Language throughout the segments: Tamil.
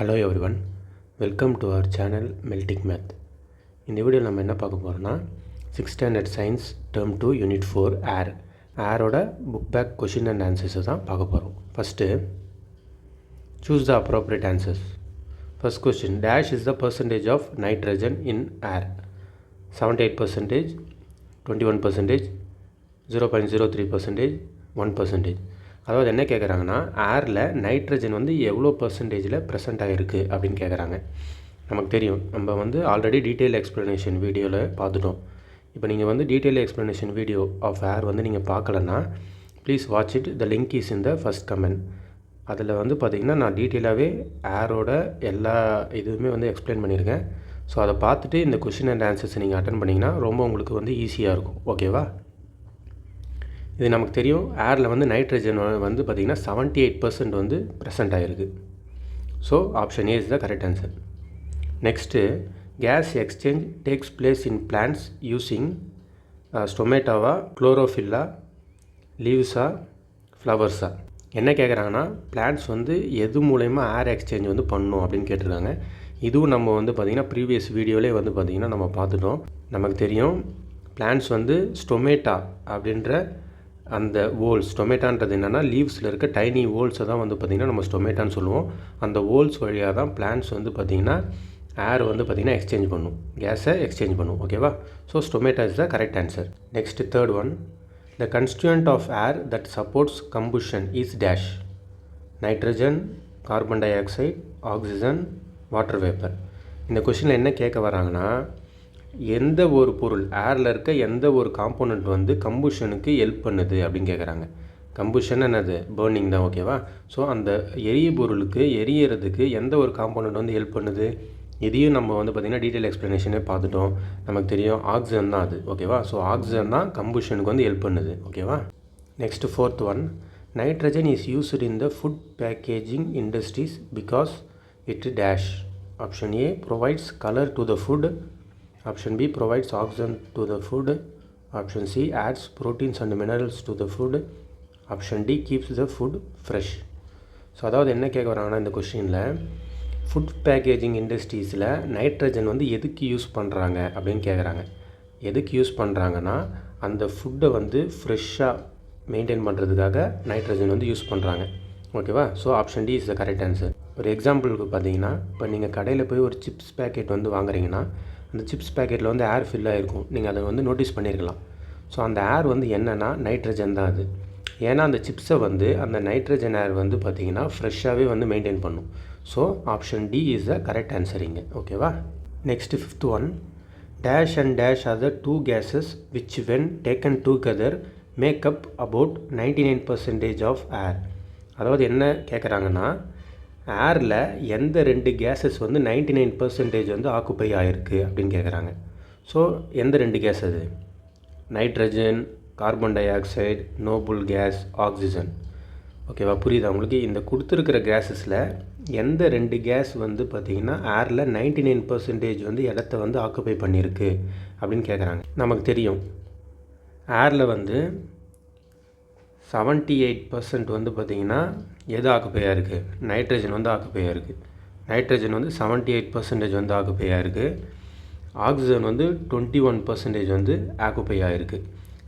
Hello everyone, welcome to our channel Melting Math. இந்த வீடியோவில் நம்ம என்ன பார்க்க போகிறோம்னா 6th standard science term 2 unit 4 air ஓட book back question and answers தான் பார்க்க போகிறோம். First, choose the appropriate answers. First question, dash is the percentage of nitrogen in air. 78%, 21%, 0.03%, 1%. அதாவது என்ன கேட்குறாங்கன்னா ஏரில் நைட்ரஜன் வந்து எவ்வளோ பர்சன்டேஜில் ப்ரெசென்ட் ஆகிருக்கு அப்படின்னு கேட்குறாங்க. நமக்கு தெரியும், நம்ம வந்து ஆல்ரெடி டீட்டெயில் எக்ஸ்ப்ளனேஷன் வீடியோவில் பார்த்துட்டோம். இப்போ நீங்கள் வந்து detail explanation video of air வந்து நீங்கள் பார்க்கலன்னா please watch it, the link is in the first comment. அதில் வந்து பார்த்திங்கன்னா நான் டீட்டெயிலாகவே ஏரோட எல்லா இதுவுமே வந்து எக்ஸ்பிளைன் பண்ணியிருக்கேன். ஸோ அதை பார்த்துட்டு இந்த கொஷின் அண்ட் ஆன்சர்ஸை நீங்கள் அட்டன் பண்ணிங்கன்னா ரொம்ப உங்களுக்கு வந்து ஈஸியாக இருக்கும். ஓகேவா? இது நமக்கு தெரியும், ஏரில் வந்து நைட்ரஜன் வந்து பார்த்திங்கன்னா 78% வந்து ப்ரெசென்ட் ஆகிருக்கு. So option A is the correct answer. Next, gas exchange takes place in plants using ஸ்டொமேட்டோவா, குளோரோஃபில்லா, லீவ்ஸா, ஃப்ளவர்ஸா. என்ன கேட்குறாங்கன்னா பிளான்ட்ஸ் வந்து எது மூலயமா ஏர் எக்ஸ்சேஞ்ச் வந்து பண்ணணும் அப்படின்னு கேட்டிருக்காங்க. இதுவும் நம்ம வந்து பார்த்திங்கன்னா ப்ரீவியஸ் வீடியோவிலே வந்து பார்த்திங்கன்னா நம்ம பார்த்துட்டோம். நமக்கு தெரியும் பிளான்ட்ஸ் வந்து ஸ்டொமேட்டா அப்படின்ற அந்த ஓல்ஸ், ஸ்டொமேட்டான்றது என்னென்னா லீவ்ஸில் இருக்க டைனி ஓல்ஸை தான் வந்து பார்த்திங்கன்னா நம்ம ஸ்டொமேட்டான்னு சொல்லுவோம். அந்த ஓல்ஸ் வழியாக தான் பிளான்ட்ஸ் வந்து பார்த்திங்கன்னா ஏர் வந்து பார்த்திங்கன்னா எக்ஸ்சேஞ்ச் பண்ணும், கேஸை எக்ஸ்சேஞ்ச் பண்ணும். ஓகேவா? So stomata is the correct answer. Next third one, the constituent of air that supports combustion is dash. Nitrogen, carbon dioxide, oxygen, water vapour. இந்த கொஷினில் என்ன கேட்க வராங்கன்னா எந்த ஒரு பொருள் ஏரில் இருக்க எந்த ஒரு காம்போனண்ட் வந்து கம்புஷனுக்கு ஹெல்ப் பண்ணுது அப்படின்னு கேட்குறாங்க. கம்புஷன் என்னது? பர்னிங் தான். ஓகேவா? ஸோ அந்த பொருளுக்கு எரியறதுக்கு எந்த ஒரு காம்போனண்ட் வந்து ஹெல்ப் பண்ணுது? இதையும் நம்ம வந்து பார்த்திங்கன்னா டீட்டெயில் எக்ஸ்ப்ளனேஷனே பார்த்துட்டோம். நமக்கு தெரியும் ஆக்சிஜன் தான் அது. ஓகேவா? ஸோ ஆக்சிஜன் தான் கம்புஷனுக்கு வந்து ஹெல்ப் பண்ணுது. ஓகேவா? Next fourth one, nitrogen is used in the food packaging industries because it dash. Option A provides colour to the food. Option B provides oxygen to the food. Option C adds proteins and minerals to the food. Option D keeps the food fresh. So அதாவது என்ன கேட்க வராங்கன்னா இந்த கொஷினில் ஃபுட் பேக்கேஜிங் இண்டஸ்ட்ரீஸில் நைட்ரஜன் வந்து எதுக்கு யூஸ் பண்ணுறாங்க அப்படின்னு கேட்குறாங்க. எதுக்கு யூஸ் பண்ணுறாங்கன்னா அந்த ஃபுட்டை வந்து ஃப்ரெஷ்ஷாக மெயின்டைன் பண்ணுறதுக்காக நைட்ரஜன் வந்து யூஸ் பண்ணுறாங்க. ஓகேவா? So option D is the correct answer. ஒரு எக்ஸாம்பிளுக்கு பார்த்தீங்கன்னா, இப்போ நீங்கள் கடையில் போய் ஒரு சிப்ஸ் பேக்கெட் வந்து வாங்குறீங்கன்னா அந்த சிப்ஸ் பேக்கெட்டில் வந்து ஏர் ஃபில் ஆகிருக்கும். நீங்கள் அதை வந்து நோட்டீஸ் பண்ணியிருக்கலாம். ஸோ அந்த ஏர் வந்து என்னென்னா நைட்ரஜன் தான் அது. ஏன்னா அந்த சிப்ஸை வந்து அந்த நைட்ரஜன் ஏர் வந்து பார்த்திங்கன்னா ஃப்ரெஷ்ஷாகவே வந்து மெயின்டைன் பண்ணும். So option D is the correct answer இங்கே. ஓகேவா? Next fifth one, dash and dash are the two gases which when taken together make up about 99% of air. அதாவது என்ன கேட்குறாங்கன்னா ஏரில் எந்த ரெண்டு கேஸஸ் வந்து 99% வந்து ஆக்குப்பை ஆகிருக்கு அப்படின்னு கேட்குறாங்க. ஸோ எந்த ரெண்டு கேஸ் அது? Nitrogen, carbon di oxide, Nobel case, oxygen. ஓகேவா? புரியுதா உங்களுக்கு? இந்த கொடுத்துருக்கிற கேஸஸில் எந்த ரெண்டு கேஸ் வந்து பார்த்திங்கன்னா ஏரில் 99% வந்து இடத்த வந்து ஆக்குப்பை பண்ணியிருக்கு அப்படின்னு கேட்குறாங்க. நமக்கு தெரியும் ஏரில் வந்து 78% வந்து பார்த்திங்கன்னா எது ஆக்குப்பையாக இருக்குது? நைட்ரஜன் வந்து ஆக்குப்பையாக இருக்குது. நைட்ரஜன் வந்து 78% வந்து ஆக்குப்பையாக இருக்குது. ஆக்சிஜன் வந்து 21% வந்து ஆக்குப்பையாக இருக்குது.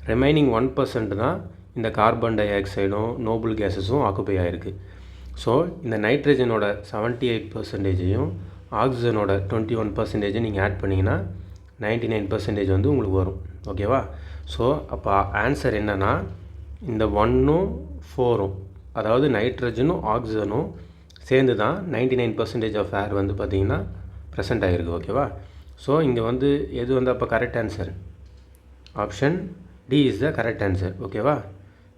ரிமைனிங் 1% தான் இந்த கார்பன் டை ஆக்சைடும் நோபல் கேஸஸும் ஆக்குப்பையாக இருக்குது. ஸோ இந்த நைட்ரஜனோட 78%ஐயும் ஆக்சிஜனோட 21% நீங்கள் ஆட் பண்ணிங்கன்னா 99% வந்து உங்களுக்கு வரும். ஓகேவா? ஸோ அப்போ ஆன்சர் என்னென்னா இந்த 1ம் 4ம், அதாவது நைட்ரஜனும் ஆக்சிஜனும் சேர்ந்து தான் 99% ஆஃப் ஏர் வந்து பார்த்திங்கன்னா ப்ரெசென்ட் ஆகிருக்கு. ஓகேவா? ஸோ இங்கே வந்து எது வந்து அப்போ correct answer? Option D is the correct answer. ஓகேவா?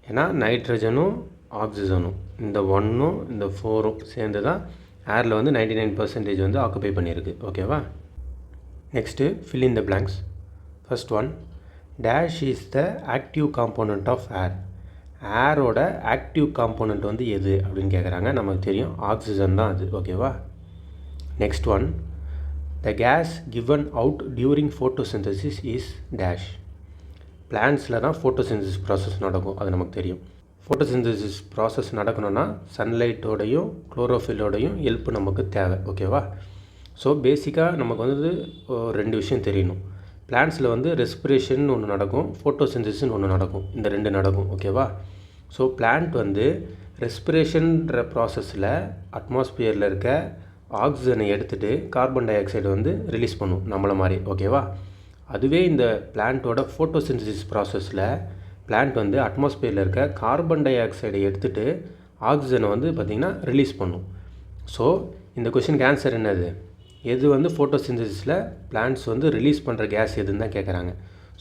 ஏன்னா நைட்ரஜனும் ஆக்சிஜனும் இந்த 1ம் இந்த 4ம் சேர்ந்து தான் ஏரில் வந்து 99% வந்து ஆக்குப்பை பண்ணியிருக்கு. ஓகேவா? Next fill in the blanks. First one, dash is the active component of air. ஏரோட ஆக்டிவ் காம்போனண்ட் வந்து எது அப்படின்னு கேட்குறாங்க. நமக்கு தெரியும் ஆக்சிஜன் தான் அது. ஓகேவா? Next one, the gas given out during photosynthesis is dash. பிளான்ட்ஸில் தான் ஃபோட்டோசிந்தசிஸ் ப்ராசஸ் நடக்கும், அது நமக்கு தெரியும். ஃபோட்டோசிந்தசிஸ் ப்ராசஸ் நடக்கணும்னா சன்லைட்டோடையும் குளோரோஃபில்லோடையும் ஹெல்ப் நமக்கு தேவை. ஓகேவா? ஸோ பேசிக்காக நமக்கு வந்து 2 விஷயம் தெரியணும். பிளான்ட்ஸில் வந்து ரெஸ்பிரேஷன் ஒன்று நடக்கும், ஃபோட்டோசிந்தசிஸ்னு ஒன்று நடக்கும். இந்த 2 நடக்கும். ஓகேவா? ஸோ பிளான்ட் வந்து ரெஸ்பிரேஷன்ற ப்ராசஸில் அட்மாஸ்பியரில் இருக்க ஆக்சிஜனை எடுத்துகிட்டு கார்பன் டை ஆக்சைடு வந்து ரிலீஸ் பண்ணும் நம்மளை மாதிரி. ஓகேவா? அதுவே இந்த பிளான்ட்டோட ஃபோட்டோசிந்தசிஸ் ப்ராசஸில் பிளான்ட் வந்து அட்மாஸ்பியரில் இருக்க கார்பன் டை ஆக்சைடை எடுத்துகிட்டு ஆக்சிஜனை வந்து பார்த்திங்கன்னா ரிலீஸ் பண்ணும். ஸோ இந்த கொஷினுக்கு ஆன்சர் என்னது? எது வந்து ஃபோட்டோசிந்தசிஸில் பிளான்ட்ஸ் வந்து ரிலீஸ் பண்ணுற கேஸ் எதுன்னு தான் கேட்குறாங்க.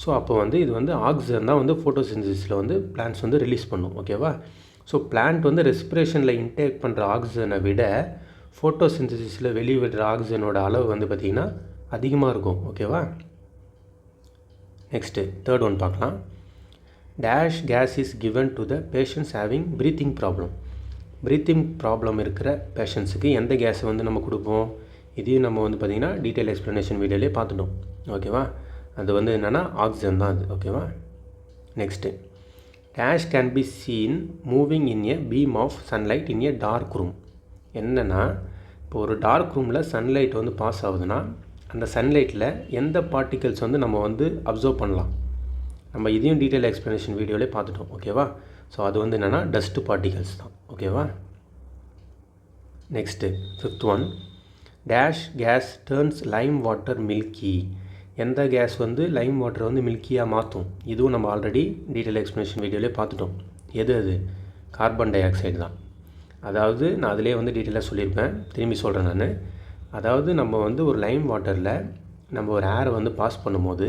ஸோ அப்போ வந்து இது வந்து ஆக்சிஜன் தான் வந்து ஃபோட்டோசிந்தசிஸில் வந்து பிளான்ட்ஸ் வந்து ரிலீஸ் பண்ணும். ஓகேவா? ஸோ பிளான்ட் வந்து ரெஸ்பிரேஷனில் இன்டேக் பண்ணுற ஆக்சிஜனை விட ஃபோட்டோசிந்தசிஸில் வெளிவிடுற ஆக்சிஜனோட அளவு வந்து பார்த்திங்கன்னா அதிகமாக இருக்கும். ஓகேவா? நெக்ஸ்ட்டு தேர்ட் ஒன் பார்க்கலாம். Dash gas is given to the patients having breathing problem. Breathing problem இருக்கிற பேஷண்ட்ஸுக்கு எந்த கேஸை வந்து நம்ம கொடுப்போம்? இதையும் நம்ம வந்து பார்த்திங்கன்னா டீட்டெயில் எக்ஸ்ப்ளனேஷன் வீடியோலேயே பார்த்துட்டோம். ஓகேவா? அது வந்து என்னென்னா ஆக்சிஜன் தான் அது. ஓகேவா? Next dash can be seen moving in a beam of sunlight in a dark room. என்னென்னா இப்போ ஒரு டார்க் ரூமில் சன்லைட் வந்து பாஸ் ஆகுதுன்னா அந்த சன்லைட்டில் எந்த பார்ட்டிகல்ஸ் வந்து நம்ம வந்து அப்சர்வ் பண்ணலாம்? நம்ம இதையும் டீட்டெயில் எக்ஸ்ப்ளனேஷன் வீடியோவிலே பார்த்துட்டோம். ஓகேவா? ஸோ அது வந்து என்னென்னா டஸ்ட் பார்ட்டிகல்ஸ் தான். ஓகேவா? Next fifth one dash gas turns lime water milky. எந்த கேஸ் வந்து லைம் வாட்டரை வந்து மில்கியாக மாற்றும்? இதுவும் நம்ம ஆல்ரெடி டீட்டெயில் எக்ஸ்ப்ளனேஷன் வீடியோவிலே பார்த்துட்டோம். எது அது? கார்பன் டை ஆக்சைடு தான். அதாவது நான் அதிலே வந்து டீட்டெயிலாக சொல்லியிருப்பேன், திரும்பி சொல்கிறேன் நான். அதாவது நம்ம வந்து ஒரு லைம் வாட்டரில் நம்ம ஒரு ஏரை வந்து பாஸ் பண்ணும்போது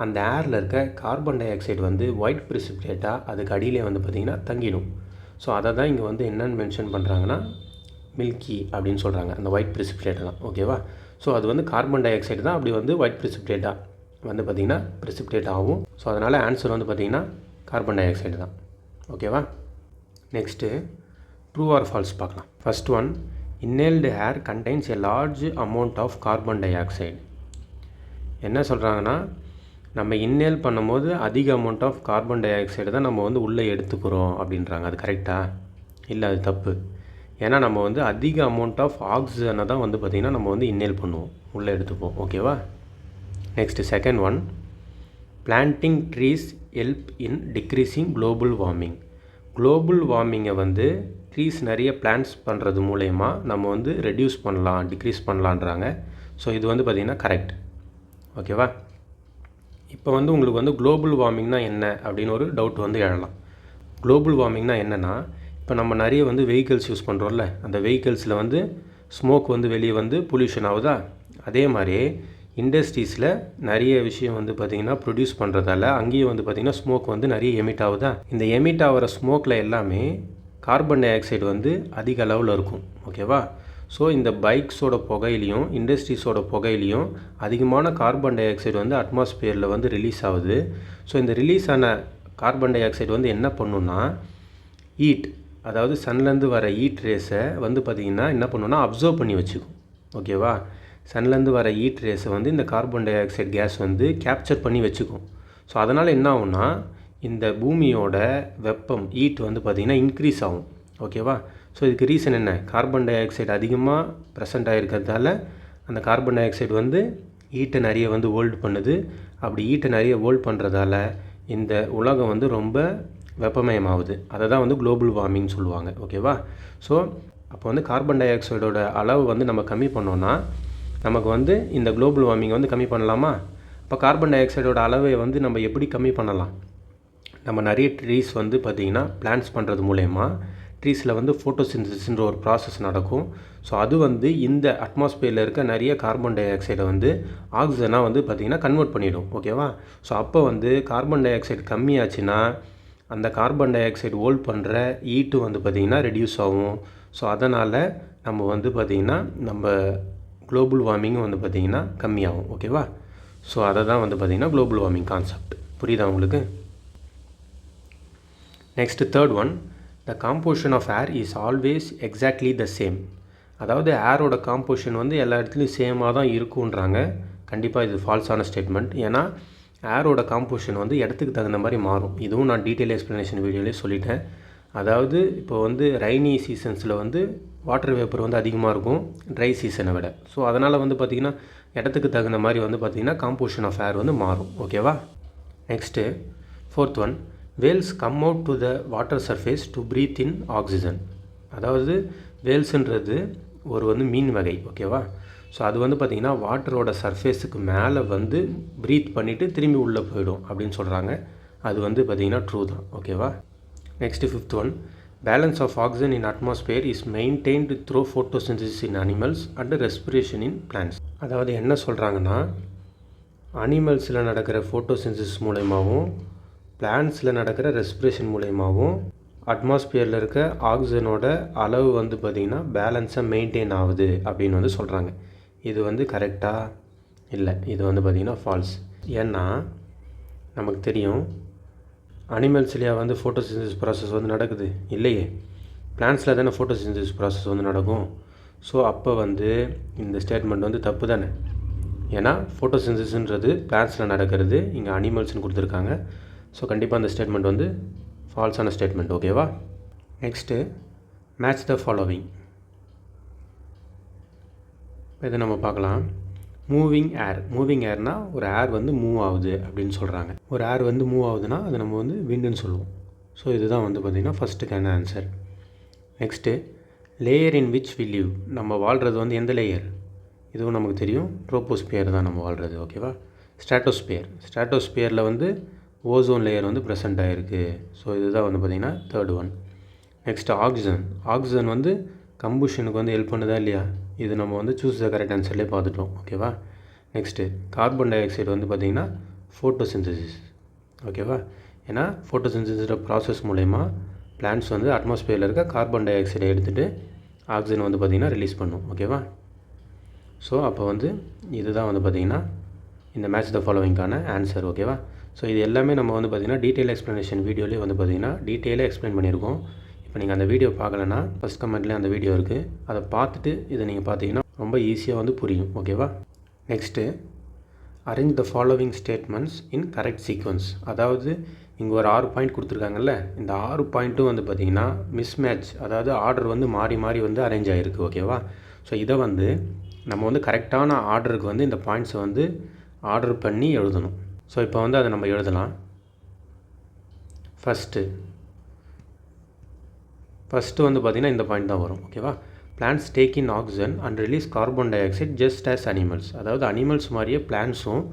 அந்த ஏரில் இருக்க கார்பன் டை ஆக்சைடு வந்து ஒயிட் ப்ரிசிபிடேட்டாக அதுக்கு அடியிலே வந்து பார்த்திங்கன்னா தங்கிடும். ஸோ அதை தான் இங்கே வந்து என்னென்னு மென்ஷன் பண்ணுறாங்கன்னா மில்கி அப்படின்னு சொல்கிறாங்க, அந்த ஒயிட் ப்ரிசிபிடேட்டை தான். ஓகேவா? ஸோ அது வந்து கார்பன் டை ஆக்சைடு தான் அப்படி வந்து ஒயிட் ப்ரிசிபிடேட்டாக வந்து பார்த்திங்கன்னா ப்ரிசிபிடேட் ஆகும். ஸோ அதனால் ஆன்சர் வந்து பார்த்திங்கன்னா கார்பன் டை ஆக்சைடு தான். ஓகேவா? நெக்ஸ்ட்டு ட்ரூ ஆர் ஃபால்ஸ் பார்க்கலாம். First one, inhaled air contains a large amount of carbon dioxide. என்ன சொல்கிறாங்கன்னா நம்ம இன்ஹேல் பண்ணும்போது அதிக amount of carbon dioxide தான் நம்ம வந்து உள்ளே எடுத்துக்கிறோம் அப்படின்றாங்க. அது கரெக்டாக? இல்லை, அது தப்பு. ஏன்னா நம்ம வந்து அதிக அமௌண்ட் ஆஃப் ஆக்சிஜனை தான் வந்து பார்த்திங்கன்னா நம்ம வந்து இன்ஹேல் பண்ணுவோம், உள்ளே எடுத்துப்போம். ஓகேவா? Next second one, planting trees help in decreasing global warming. Global வார்மிங்கை வந்து ட்ரீஸ் நிறைய பிளான்ட்ஸ் பண்ணுறது மூலயமா நம்ம வந்து ரெடியூஸ் பண்ணலாம், டிக்ரீஸ் பண்ணலான்றாங்க. ஸோ இது வந்து பார்த்திங்கன்னா கரெக்ட். ஓகேவா? இப்போ வந்து உங்களுக்கு வந்து குளோபல் வார்மிங்னா என்ன அப்படின்னு ஒரு டவுட் வந்து எழலாம். குளோபல் வார்மிங்னா என்னென்னா, இப்போ நம்ம நிறைய வந்து வெஹிக்கிள்ஸ் யூஸ் பண்ணுறோம்ல, அந்த வெஹிக்கிள்ஸில் வந்து ஸ்மோக் வந்து வெளியே வந்து பொல்யூஷன் ஆகுதா? அதே மாதிரி இண்டஸ்ட்ரீஸில் நிறைய விஷயம் வந்து பார்த்திங்கன்னா ப்ரொடியூஸ் பண்ணுறதால அங்கேயும் வந்து பார்த்திங்கன்னா ஸ்மோக் வந்து நிறைய எமிட் ஆகுதா? இந்த எமிட் ஆகிற ஸ்மோக்கில் எல்லாமே கார்பன் டை ஆக்சைடு வந்து அதிக அளவில் இருக்கும். ஓகேவா? ஸோ இந்த பைக்ஸோட புகையிலையும் இண்டஸ்ட்ரீஸோட புகையிலையும் அதிகமான கார்பன் டை ஆக்சைடு வந்து அட்மாஸ்பியரில் வந்து ரிலீஸ் ஆகுது. ஸோ இந்த ரிலீஸ் ஆன கார்பன் டை ஆக்சைடு வந்து என்ன பண்ணுன்னா ஹீட், அதாவது சன்லேருந்து வர ஹீட் ரேஸை வந்து பார்த்திங்கன்னா என்ன பண்ணுன்னா அப்சர்வ் பண்ணி வச்சுக்கும். ஓகேவா? சன்லேருந்து வர ஹீட் ரேஸை வந்து இந்த கார்பன் டை ஆக்சைடு கேஸ் வந்து கேப்சர் பண்ணி வச்சுக்கும். ஸோ அதனால் என்ன ஆகும்னா இந்த பூமியோட வெப்பம் ஹீட் வந்து பார்த்திங்கன்னா இன்க்ரீஸ் ஆகும். ஓகேவா? ஸோ இதுக்கு ரீசன் என்ன? கார்பன் டை ஆக்சைடு அதிகமாக ப்ரெசென்ட் ஆகிருக்கிறதால அந்த கார்பன் டை ஆக்சைடு வந்து ஹீட்டை நிறைய வந்து ஹோல்டு பண்ணுது. அப்படி ஹீட்டை நிறைய ஹோல்ட் பண்ணுறதால இந்த உலகம் வந்து ரொம்ப வெப்பமயமாகுது. அதை தான் வந்து குளோபல் வார்மிங் சொல்லுவாங்க. ஓகேவா? ஸோ அப்போ வந்து கார்பன் டை ஆக்சைடோட அளவு வந்து நம்ம கம்மி பண்ணோன்னா நமக்கு வந்து இந்த குளோபல் வார்மிங்கை வந்து கம்மி பண்ணலாமா? இப்போ கார்பன் டை ஆக்சைடோட அளவை வந்து நம்ம எப்படி கம்மி பண்ணலாம்? நம்ம நிறைய ட்ரீஸ் வந்து பார்த்திங்கன்னா பிளான்ட்ஸ் பண்ணுறது மூலயமா ட்ரீஸில் வந்து ஃபோட்டோசிந்தசிஸ்ன்ற ஒரு ப்ராசஸ் நடக்கும். ஸோ அது வந்து இந்த அட்மாஸ்பியரில் இருக்க நிறைய கார்பன் டை ஆக்சைடை வந்து ஆக்சிஜனாக வந்து பார்த்திங்கன்னா கன்வெர்ட் பண்ணிவிடும். ஓகேவா? ஸோ அப்போ வந்து கார்பன் டை ஆக்சைடு கம்மியாச்சுன்னா அந்த கார்பன் டை ஆக்சைடு ஹோல்ட் பண்ணுற ஹீட்டு வந்து பார்த்திங்கன்னா ரெடியூஸ் ஆகும். ஸோ அதனால் நம்ம வந்து பார்த்திங்கன்னா நம்ம குளோபல் வார்மிங்கும் வந்து பார்த்திங்கன்னா கம்மியாகும். ஓகேவா? ஸோ அதை தான் வந்து பார்த்திங்கன்னா குளோபல் வார்மிங் கான்செப்ட். புரியுதா உங்களுக்கு? Next third one, the composition of air is always exactly the same. அதாவது ஏரோட காம்போசிஷன் வந்து எல்லா இடத்துலையும் சேமாக தான் இருக்குன்றாங்க. கண்டிப்பாக இது ஃபால்ஸான ஸ்டேட்மெண்ட். ஏன்னா ஏரோட காம்போசிஷன் வந்து இடத்துக்கு தகுந்த மாதிரி மாறும். இதுவும் நான் டீட்டெயில் எக்ஸ்ப்ளனேஷன் வீடியோலேயே சொல்லிட்டேன். அதாவது இப்போ வந்து ரெய்னி சீசன்ஸில் வந்து வாட்டர் வேப்பர் வந்து அதிகமாக இருக்கும் ட்ரை சீசனை விட. ஸோ அதனால் வந்து பார்த்திங்கன்னா இடத்துக்கு தகுந்த மாதிரி வந்து பார்த்திங்கன்னா காம்போசிஷன் ஆஃப் ஏர் வந்து மாறும். ஓகேவா? Next 4th one, whales come out to the water surface to breathe in oxygen. அதாவது வேல்ஸுன்றது ஒரு வந்து மீன் வகை. ஓகேவா? ஸோ அது வந்து பார்த்திங்கன்னா வாட்டரோட சர்ஃபேஸுக்கு மேலே வந்து ப்ரீத் பண்ணிவிட்டு திரும்பி உள்ளே போயிடும் அப்படின்னு சொல்கிறாங்க. அது வந்து பார்த்திங்கன்னா ட்ரூ தான். ஓகேவா? Next 5th one, balance of oxygen in atmosphere is maintained through photosynthesis in animals and respiration in plants. அதாவது என்ன சொல்கிறாங்கன்னா, அனிமல்ஸில் நடக்கிற ஃபோட்டோசிந்தசிஸ் மூலயமாவும் பிளான்ட்ஸில் நடக்கிற ரெஸ்பிரேஷன் மூலயமாவும் அட்மாஸ்பியரில் இருக்க ஆக்சிஜனோட அளவு வந்து பார்த்திங்கன்னா பேலன்ஸாக மெயின்டைன் ஆகுது அப்படின்னு வந்து சொல்கிறாங்க. இது வந்து கரெக்டாக இல்லை, இது வந்து பார்த்திங்கன்னா ஃபால்ஸ். ஏன்னா நமக்கு தெரியும் அனிமல்ஸ்லையா வந்து ஃபோட்டோசிந்தசிஸ் ப்ராசஸ் வந்து நடக்குது இல்லையே, பிளான்ட்ஸில் தானே ஃபோட்டோசிந்தசிஸ் ப்ராசஸ் வந்து நடக்கும். ஸோ அப்போ வந்து இந்த ஸ்டேட்மெண்ட் வந்து தப்பு தானே. ஏன்னா ஃபோட்டோசிந்தசிஸ்ன்றது பிளான்ட்ஸில் நடக்கிறது, இங்கே அனிமல்ஸ்னு கொடுத்துருக்காங்க. ஸோ கண்டிப்பாக அந்த ஸ்டேட்மெண்ட் வந்து ஃபால்ஸான ஸ்டேட்மெண்ட். ஓகேவா? Next match the following. இதை நம்ம பார்க்கலாம். மூவிங் ஏர். மூவிங் ஏர்னால் ஒரு ஏர் வந்து மூவ் ஆகுது அப்படின்னு சொல்கிறாங்க. ஒரு ஏர் வந்து மூவ் ஆகுதுன்னா அது நம்ம வந்து விண்டுன்னு சொல்லுவோம். ஸோ இதுதான் வந்து பார்த்திங்கன்னா ஃபஸ்ட்டுக்கான answer. Next layer in which we live. நம்ம வாழ்கிறது வந்து எந்த லேயர்? இதுவும் நமக்கு தெரியும், ட்ரோபோஸ்பியர் தான் நம்ம வாழ்கிறது. ஓகேவா? ஸ்ட்ராட்டோஸ்பியர். ஸ்ட்ராட்டோஸ்பியரில் வந்து ஓசோன் லேயர் வந்து ப்ரெசென்ட் ஆகிருக்கு. ஸோ இதுதான் வந்து பார்த்திங்கன்னா 3rd one. Next oxygen. Oxygen வந்து கம்புஷனுக்கு வந்து ஹெல்ப் பண்ணுதா இல்லையா? இது நம்ம வந்து சூஸ் த கரெக்ட் ஆன்சர்லேயே பார்த்துட்டோம். ஓகேவா? நெக்ஸ்ட்டு கார்பன் டை ஆக்சைடு வந்து பார்த்திங்கன்னா ஃபோட்டோசிந்தசிஸ். ஓகேவா? ஏன்னா ஃபோட்டோசிந்தசிஸ் ப்ராசஸ் மூலயமா பிளான்ட்ஸ் வந்து அட்மாஸ்பியரில் இருக்க கார்பன் டை ஆக்சைடை எடுத்துகிட்டு ஆக்சிஜன் வந்து பார்த்திங்கன்னா ரிலீஸ் பண்ணும். ஓகேவா? ஸோ அப்போ வந்து இதுதான் வந்து பார்த்திங்கன்னா இந்த மேட்ச் த ஃபாலோவிங்கான ஆன்சர். ஓகேவா? ஸோ இது எல்லாமே நம்ம வந்து பார்த்திங்கன்னா டீட்டெயில் எக்ஸ்ப்ளனேஷன் வீடியோலேயே வந்து பார்த்திங்கன்னா டீட்டெயிலாக எக்ஸ்பிளைன் பண்ணியிருக்கோம். இப்போ நீங்கள் அந்த வீடியோ பார்க்கலன்னா ஃபஸ்ட் கமெண்ட்லேயே அந்த வீடியோ இருக்குது, அதை பார்த்துட்டு இதை நீங்கள் பார்த்தீங்கன்னா ரொம்ப ஈஸியாக வந்து புரியும். ஓகேவா? Next arrange the following statements in correct sequence. அதாவது இங்கே ஒரு 6 பாயிண்ட் கொடுத்துருக்காங்கல்ல, இந்த 6 பாயிண்ட்டும் வந்து பார்த்திங்கன்னா மிஸ்மேட்ச், அதாவது ஆர்டர் வந்து மாறி மாறி வந்து அரேஞ்ச் ஆகிருக்கு. ஓகேவா? ஸோ இதை வந்து நம்ம வந்து கரெக்டான ஆர்டருக்கு வந்து இந்த பாயிண்ட்ஸை வந்து ஆர்டர் பண்ணி எழுதணும். ஸோ இப்போ வந்து அதை நம்ம எழுதலாம். ஃபஸ்ட்டு வந்து பார்த்திங்கன்னா இந்த பாயிண்ட் தான் வரும். ஓகேவா? Plants take in oxygen and release carbon di oxide just as animals. அதாவது அனிமல்ஸ் மாதிரியே பிளான்ட்ஸும்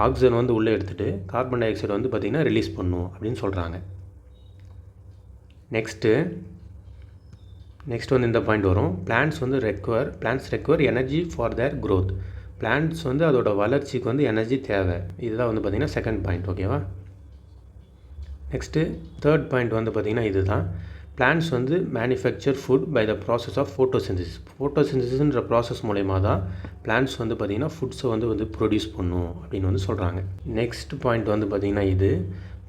ஆக்சிஜன் வந்து உள்ளே எடுத்துகிட்டு கார்பன் டை ஆக்சைடு வந்து பார்த்திங்கன்னா ரிலீஸ் பண்ணும் அப்படின்னு சொல்கிறாங்க. நெக்ஸ்ட்டு வந்து இந்த பாயிண்ட் வரும். Plants require energy for their growth. Plants வந்து அதோட வளர்ச்சிக்கு வந்து எனர்ஜி தேவை. இதுதான் வந்து பார்த்திங்கன்னா செகண்ட் பாயிண்ட். ஓகேவா? நெக்ஸ்ட்டு 3rd பாயிண்ட் வந்து பார்த்திங்கன்னா இதுதான். பிளான்ட்ஸ் வந்து manufacture food by the process of photosynthesis. ஃபோட்டோசிந்தசிஸ்ன்ற ப்ராசஸ் மூலயமா தான் பிளான்ட்ஸ் வந்து பார்த்திங்கன்னா ஃபுட்ஸை வந்து ப்ரொடியூஸ் பண்ணும் அப்படின்னு வந்து சொல்கிறாங்க. நெக்ஸ்ட் பாயிண்ட் வந்து பார்த்திங்கன்னா இது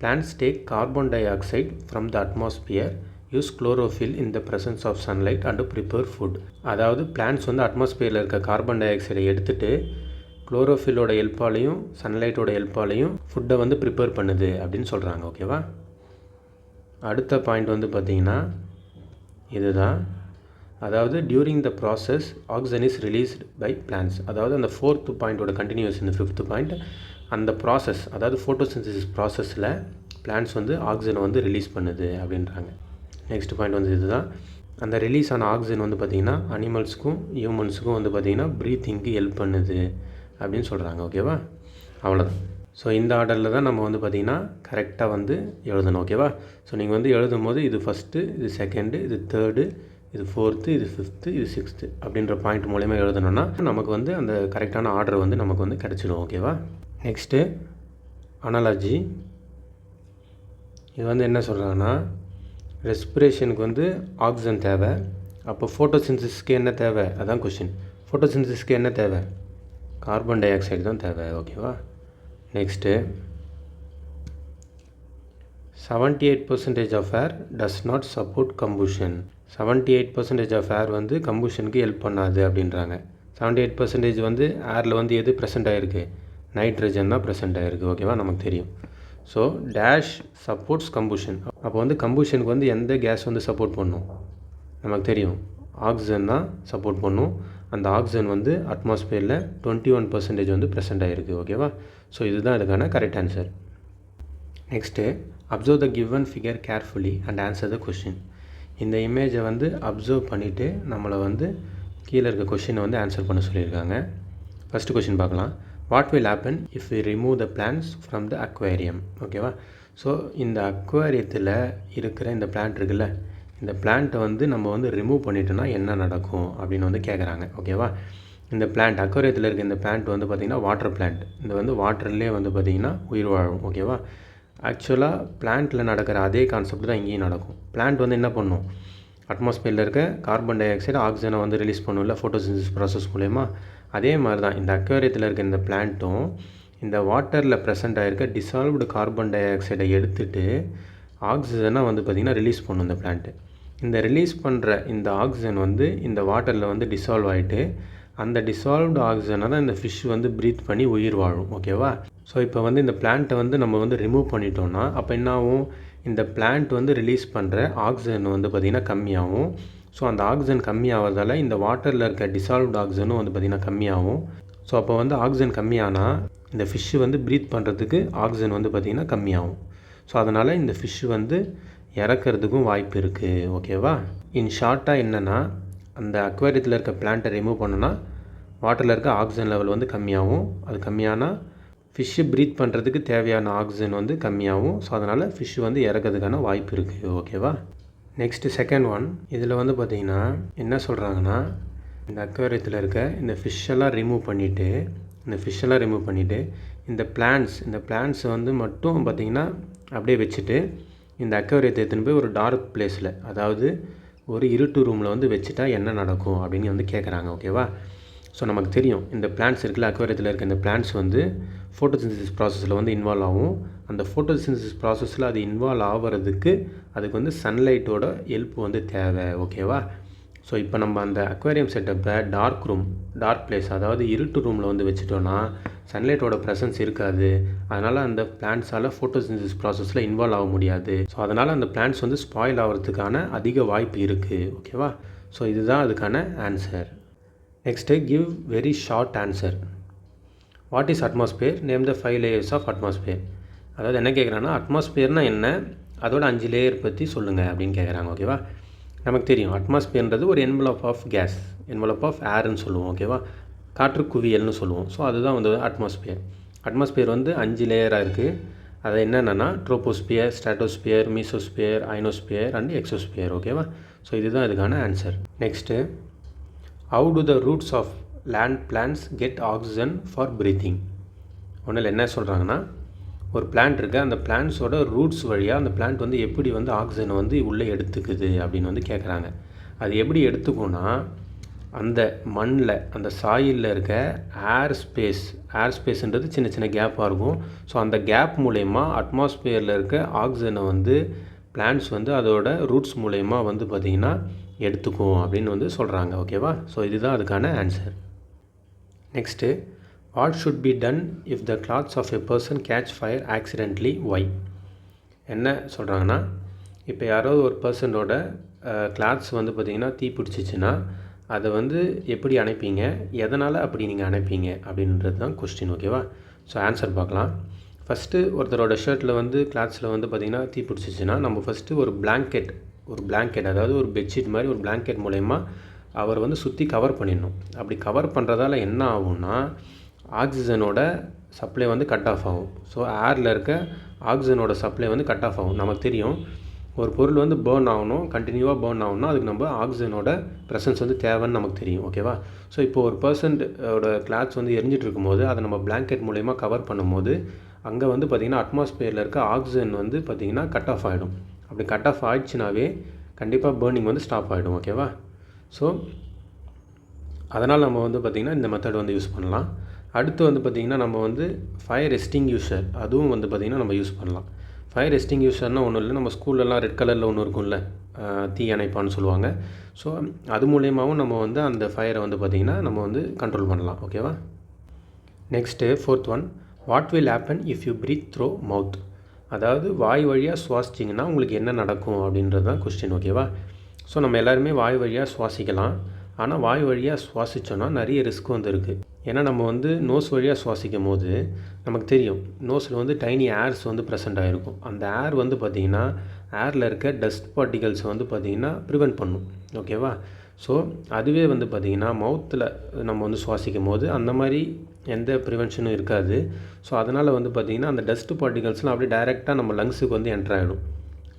plants take carbon dioxide from the atmosphere, use chlorophyll in the presence of sunlight and prepare food. அதாவது பிளான்ட்ஸ் வந்து அட்மாஸ்பியரில் இருக்க கார்பன் டை ஆக்சைடை எடுத்துகிட்டு குளோரோஃபில்லோட ஹெல்ப்பாலையும் சன்லைட்டோட ஹெல்ப்பாலையும் ஃபுட்டை வந்து ப்ரிப்பேர் பண்ணுது அப்படின்னு சொல்கிறாங்க. ஓகேவா? அடுத்த பாயிண்ட் வந்து பார்த்திங்கன்னா இதுதான். அதாவது during the process oxygen is released by plants. அதாவது அந்த 4th பாயிண்டோட கண்டினியூஸ் இந்த 5th பாயிண்ட். அந்த ப்ராசஸ், அதாவது ஃபோட்டோசிந்தசிஸ் ப்ராசஸில் பிளான்ட்ஸ் வந்து ஆக்சிஜனை வந்து ரிலீஸ் பண்ணுது அப்படின்றாங்க. நெக்ஸ்ட் பாயிண்ட் வந்து இதுதான். அந்த ரிலீஸ் ஆன ஆக்சிஜன் வந்து பார்த்திங்கன்னா அனிமல்ஸுக்கும் ஹியூமன்ஸுக்கும் வந்து பார்த்திங்கன்னா ப்ரீத்திங்க்கு ஹெல்ப் பண்ணுது அப்படின்னு சொல்கிறாங்க. ஓகேவா? அவ்வளோதான். ஸோ இந்த ஆர்டரில் தான் நம்ம வந்து பார்த்திங்கன்னா கரெக்டாக வந்து எழுதணும். ஓகேவா? ஸோ நீங்கள் வந்து எழுதும் போது இது ஃபஸ்ட்டு, இது செகண்டு, இது தேர்டு, இது 4th, இது 5th, இது 6th அப்படின்ற பாயிண்ட் மூலயமா எழுதணுன்னா நமக்கு வந்து அந்த கரெக்டான ஆர்டர் வந்து நமக்கு வந்து கிடச்சிடும். ஓகேவா? Next analogy. இது வந்து என்ன சொல்கிறாங்கன்னா, ரெஸ்பிரேஷனுக்கு வந்து ஆக்சிஜன் தேவை. அப்போ ஃபோட்டோசிந்தசிஸ்க்கு என்ன தேவை? அதான் கொஷின். ஃபோட்டோசிந்தசிஸ்க்கு என்ன தேவை? கார்பன் டை ஆக்சைடு தான் தேவை. ஓகேவா? Next 78% of air does not support combustion. 78% of air வந்து கம்புஷனுக்கு ஹெல்ப் பண்ணாது அப்படின்றாங்க. 78% வந்து ஏரில் வந்து எது ப்ரெசென்ட் ஆகிருக்கு? நைட்ரஜன் தான் ப்ரெசென்ட் ஆகிருக்கு. ஓகேவா? நமக்கு தெரியும். So dash supports combustion. அப்போ வந்து கம்பூஷனுக்கு வந்து எந்த கேஸ் வந்து சப்போர்ட் பண்ணும்? நமக்கு தெரியும் ஆக்சிஜன் தான் சப்போர்ட் பண்ணும். அந்த ஆக்சிஜன் வந்து அட்மாஸ்பியரில் 21% வந்து ப்ரெசென்ட் ஆகிருக்கு. ஓகேவா? ஸோ இதுதான் இதுக்கான correct answer. Next observe the given figure carefully and answer the question. இந்த இமேஜை வந்து அப்சர்வ் பண்ணிவிட்டு நம்மளை வந்து கீழே இருக்க கொஷினை வந்து ஆன்சர் பண்ண சொல்லியிருக்காங்க. ஃபஸ்ட்டு கொஷின் பார்க்கலாம். What will happen if we remove the plants from the aquarium? ஓகேவா? ஸோ இந்த அக்வேரியத்தில் இருக்கிற இந்த பிளான்ட் இருக்குல்ல, இந்த பிளான்ட்டை வந்து நம்ம வந்து ரிமூவ் பண்ணிட்டோன்னா என்ன நடக்கும் அப்படின்னு வந்து கேட்குறாங்க. ஓகேவா? இந்த பிளான்ட் அக்வேரியத்தில் இருக்க இந்த பிளான்ட் வந்து பார்த்திங்கன்னா வாட்டர் பிளான்ட். இந்த வந்து வாட்டர்லேயே வந்து பார்த்திங்கன்னா உயிர் வாழும். ஓகேவா? ஆக்சுவலாக பிளான்ட்டில் நடக்கிற அதே கான்செப்ட் தான் இங்கேயும் நடக்கும். பிளான்ட் வந்து என்ன பண்ணும்? அட்மாஸ்பியரில் இருக்க கார்பன் டை ஆக்சைடு ஆக்சிஜனை வந்து ரிலீஸ் பண்ணும்ல ஃபோட்டோசிந்தசிஸ் ப்ராசஸ் மூலமா. அதே மாதிரி தான் இந்த அக்வேரியத்தில் இருக்க இந்த பிளான்ட்டும் இந்த வாட்டரில் ப்ரெசென்ட் ஆகிருக்க டிசால்வ்டு கார்பன் டை ஆக்சைடை எடுத்துகிட்டு ஆக்சிஜனை வந்து பார்த்திங்கன்னா ரிலீஸ் பண்ணும் இந்த பிளான்ட்டு. இந்த ரிலீஸ் பண்ணுற இந்த ஆக்சிஜன் வந்து இந்த வாட்டரில் வந்து டிசால்வ் ஆகிட்டு அந்த டிசால்வ்டு ஆக்சிஜனை தான் இந்த ஃபிஷ் வந்து ப்ரீத் பண்ணி உயிர் வாழும். ஓகேவா? ஸோ இப்போ வந்து இந்த பிளான்ட்டை வந்து நம்ம வந்து ரிமூவ் பண்ணிட்டோம்னா அப்போ என்ன ஆகும்? இந்த பிளான்ட் வந்து ரிலீஸ் பண்ணுற ஆக்சிஜன் வந்து பார்த்திங்கன்னா கம்மியாகும். ஸோ அந்த ஆக்சிஜன் கம்மியாகிறதால இந்த வாட்டரில் இருக்க டிசால்வ்டு ஆக்சிஜனும் வந்து பார்த்திங்கன்னா கம்மியாகும். ஸோ அப்போ வந்து ஆக்சிஜன் கம்மியானால் இந்த ஃபிஷ்ஷு வந்து ப்ரீத் பண்ணுறதுக்கு ஆக்சிஜன் வந்து பார்த்திங்கன்னா கம்மியாகும். ஸோ அதனால் இந்த ஃபிஷ்ஷு வந்து இறக்கிறதுக்கும் வாய்ப்பு இருக்குது. ஓகேவா? இன் ஷார்ட்டாக என்னென்னா, அந்த அக்வேரியத்தில் இருக்க பிளான்ட்டை ரிமூவ் பண்ணோன்னா வாட்டரில் இருக்க ஆக்சிஜன் லெவல் வந்து கம்மியாகும். அது கம்மியானால் ஃபிஷ்ஷு ப்ரீத் பண்ணுறதுக்கு தேவையான ஆக்சிஜன் வந்து கம்மியாகும். ஸோ அதனால் ஃபிஷ்ஷு வந்து இறக்கிறதுக்கான வாய்ப்பு இருக்குது. ஓகேவா? Next second one. இதில் வந்து பார்த்திங்கன்னா என்ன சொல்கிறாங்கன்னா, இந்த அக்வேரியத்தில் இருக்க இந்த ஃபிஷ்ஷெல்லாம் ரிமூவ் பண்ணிவிட்டு இந்த பிளான்ட்ஸ் வந்து மட்டும் பார்த்திங்கன்னா அப்படியே வச்சுட்டு இந்த அக்வேரியத்தை எடுத்துன்னு போய் ஒரு டார்க் பிளேஸில், அதாவது ஒரு இருட்டு ரூமில் வந்து வச்சுட்டா என்ன நடக்கும் அப்படின்னு வந்து கேட்குறாங்க. ஓகேவா? ஸோ நமக்கு தெரியும் இந்த பிளான்ட்ஸ் இருக்குல்ல, அக்வேரியத்தில் இருக்க இந்த பிளான்ட்ஸ் வந்து ஃபோட்டோசிந்தசிஸ் ப்ராசஸில் வந்து இன்வால்வ் ஆகும். அந்த ஃபோட்டோசிந்தசிஸ் ப்ராசஸில் அது இன்வால்வ் ஆகிறதுக்கு அதுக்கு வந்து சன்லைட்டோட ஹெல்ப் வந்து தேவை. ஓகேவா? ஸோ இப்போ நம்ம அந்த அக்வேரியம் செட்டப்பை டார்க் பிளேஸ், அதாவது இருட்டு ரூமில் வந்து வச்சுட்டோன்னா சன்லைட்டோட ப்ரெசன்ஸ் இருக்காது. அதனால் அந்த பிளான்ட்ஸால் ஃபோட்டோசிந்தசிஸ் ப்ராசஸில் இன்வால்வ் ஆக முடியாது. ஸோ அதனால் அந்த பிளான்ட்ஸ் வந்து ஸ்பாயில் ஆகிறதுக்கான அதிக வாய்ப்பு இருக்குது. ஓகேவா? ஸோ இதுதான் அதுக்கான answer. Next give very short answer. What is atmosphere? Name the 5 layers of atmosphere. அதாவது என்ன கேட்குறாங்கன்னா, அட்மாஸ்பியர்னால் என்ன, அதோட 5 லேயர் பற்றி சொல்லுங்கள் அப்படின்னு கேட்குறாங்க. ஓகேவா? நமக்கு தெரியும் அட்மாஸ்பியர்ன்றது ஒரு envelope of gas, envelope of ஏர்னு சொல்லுவோம். ஓகேவா? காற்று குவியல்னு சொல்லுவோம். ஸோ அதுதான் வந்து அட்மாஸ்பியர் வந்து 5 லேயராக இருக்குது. அது என்னென்னா troposphere, stratosphere, mesosphere, ionosphere and exosphere. ஓகேவா? ஸோ இதுதான் இதுக்கான answer. Next, how do the roots of land plants get oxygen for breathing? ஒன்றில் என்ன சொல்கிறாங்கன்னா, ஒரு பிளான்ட் இருக்குது, அந்த பிளான்ட்ஸோட ரூட்ஸ் வழியாக அந்த பிளான்ட் வந்து எப்படி வந்து ஆக்சிஜனை வந்து உள்ளே எடுத்துக்குது அப்படின்னு வந்து கேட்குறாங்க. அது எப்படி எடுத்துக்கோன்னா, அந்த மண்ணில், அந்த சாயிலில் இருக்க ஏர் ஸ்பேஸ்ன்றது சின்ன சின்ன கேப்பாக இருக்கும். ஸோ அந்த கேப் மூலயமா அட்மாஸ்பியரில் இருக்க ஆக்சிஜனை வந்து பிளான்ட்ஸ் வந்து அதோட ரூட்ஸ் மூலயமா வந்து பார்த்திங்கன்னா எடுத்துக்கும் அப்படின்னு வந்து சொல்கிறாங்க. ஓகேவா? ஸோ இதுதான் அதுக்கான answer. Next, what should be done if the clothes of a person catch fire accidentally? Why? என்ன சொல்கிறாங்கன்னா, இப்போ யாராவது ஒரு பர்சனோட கிளாத்ஸ் வந்து பார்த்திங்கன்னா தீ பிடிச்சிச்சின்னா அதை வந்து எப்படி அணைப்பீங்க, எதனால் அப்படி நீங்கள் அணைப்பீங்க அப்படின்றது தான் கொஸ்டின். ஓகேவா? ஸோ ஆன்சர் பார்க்கலாம். ஃபஸ்ட்டு ஒருத்தரோட ஷர்ட்டில் வந்து கிளாத்ஸில் வந்து பார்த்திங்கன்னா தீ பிடிச்சிச்சின்னா நம்ம ஃபஸ்ட்டு ஒரு பிளாங்கெட், அதாவது ஒரு பெட்ஷீட் மாதிரி ஒரு பிளாங்கெட் மூலயமா அவர் வந்து சுற்றி கவர் பண்ணிடணும். அப்படி கவர் பண்ணுறதால என்ன ஆகும்னா, ஆக்சிஜனோட சப்ளை வந்து கட் ஆஃப் ஆகும். ஸோ ஏரில் இருக்க ஆக்சிஜனோட சப்ளை வந்து கட் ஆஃப் ஆகும். நமக்கு தெரியும் ஒரு பொருள் வந்து கண்டினியூவாக பேர்ன் ஆகணும்னா அதுக்கு நம்ம ஆக்சிஜனோட ப்ரெசன்ஸ் வந்து தேவைன்னு நமக்கு தெரியும். ஓகேவா? ஸோ இப்போ ஒரு பர்சனோட கிளாத்ஸ் வந்து எரிஞ்சிட்டு இருக்கும்போது அதை நம்ம பிளாங்கெட் மூலயமா கவர் பண்ணும்போது அங்கே வந்து பார்த்திங்கன்னா அட்மாஸ்பியரில் இருக்க ஆக்சிஜன் வந்து பார்த்திங்கன்னா கட் ஆஃப் ஆகிடும். அப்படி கட் ஆஃப் ஆகிடுச்சுனாவே கண்டிப்பாக பேர்னிங் வந்து ஸ்டாப் ஆகிடும். ஓகேவா? ஸோ அதனால் நம்ம வந்து பார்த்திங்கன்னா இந்த மெத்தட் வந்து யூஸ் பண்ணலாம். அடுத்து வந்து பார்த்திங்கன்னா நம்ம வந்து ஃபயர் எஸ்டிங்யூஷர், அதுவும் வந்து பார்த்திங்கன்னா நம்ம யூஸ் பண்ணலாம். ஃபயர் எஸ்டிங்யூஷர்னால் ஒன்றும் இல்லை, நம்ம ஸ்கூல்லலாம் ரெட் கலரில் ஒன்று இருக்கும்ல, தீ அணைப்பான்னு சொல்லுவாங்க. ஸோ அது மூலயமாவும் நம்ம வந்து அந்த ஃபயரை வந்து பார்த்திங்கன்னா நம்ம வந்து கண்ட்ரோல் பண்ணலாம். ஓகேவா? Next 4th one, what will happen if you breath through மவுத்? அதாவது வாய் வழியாக சுவாசிச்சிங்கன்னா உங்களுக்கு என்ன நடக்கும் அப்படின்றது தான் கொஸ்டின். ஓகேவா? ஸோ நம்ம எல்லாருமே வாய் வழியாக சுவாசிக்கலாம். ஆனால் வாய் வழியாக சுவாசித்தோன்னா நிறைய ரிஸ்க் வந்து இருக்குது. ஏன்னா நம்ம வந்து நோஸ் வழியாக சுவாசிக்கும் போது நமக்கு தெரியும் நோஸில் வந்து டைனி ஏர்ஸ் வந்து ப்ரெசென்ட் ஆகிருக்கும். அந்த ஏர் வந்து பார்த்திங்கன்னா ஏரில் இருக்க டஸ்ட் பார்ட்டிகல்ஸை வந்து பார்த்திங்கன்னா ப்ரிவெண்ட் பண்ணும். ஓகேவா? ஸோ அதுவே வந்து பார்த்திங்கன்னா மவுத்தில் நம்ம வந்து சுவாசிக்கும் போது அந்த மாதிரி எந்த ப்ரிவென்ஷனும் இருக்காது. ஸோ அதனால் வந்து பார்த்திங்கன்னா அந்த டஸ்ட் பார்ட்டிகல்ஸ்லாம் அப்படியே டைரெக்டாக நம்ம லங்ஸுக்கு வந்து என்டர் ஆகிடும்.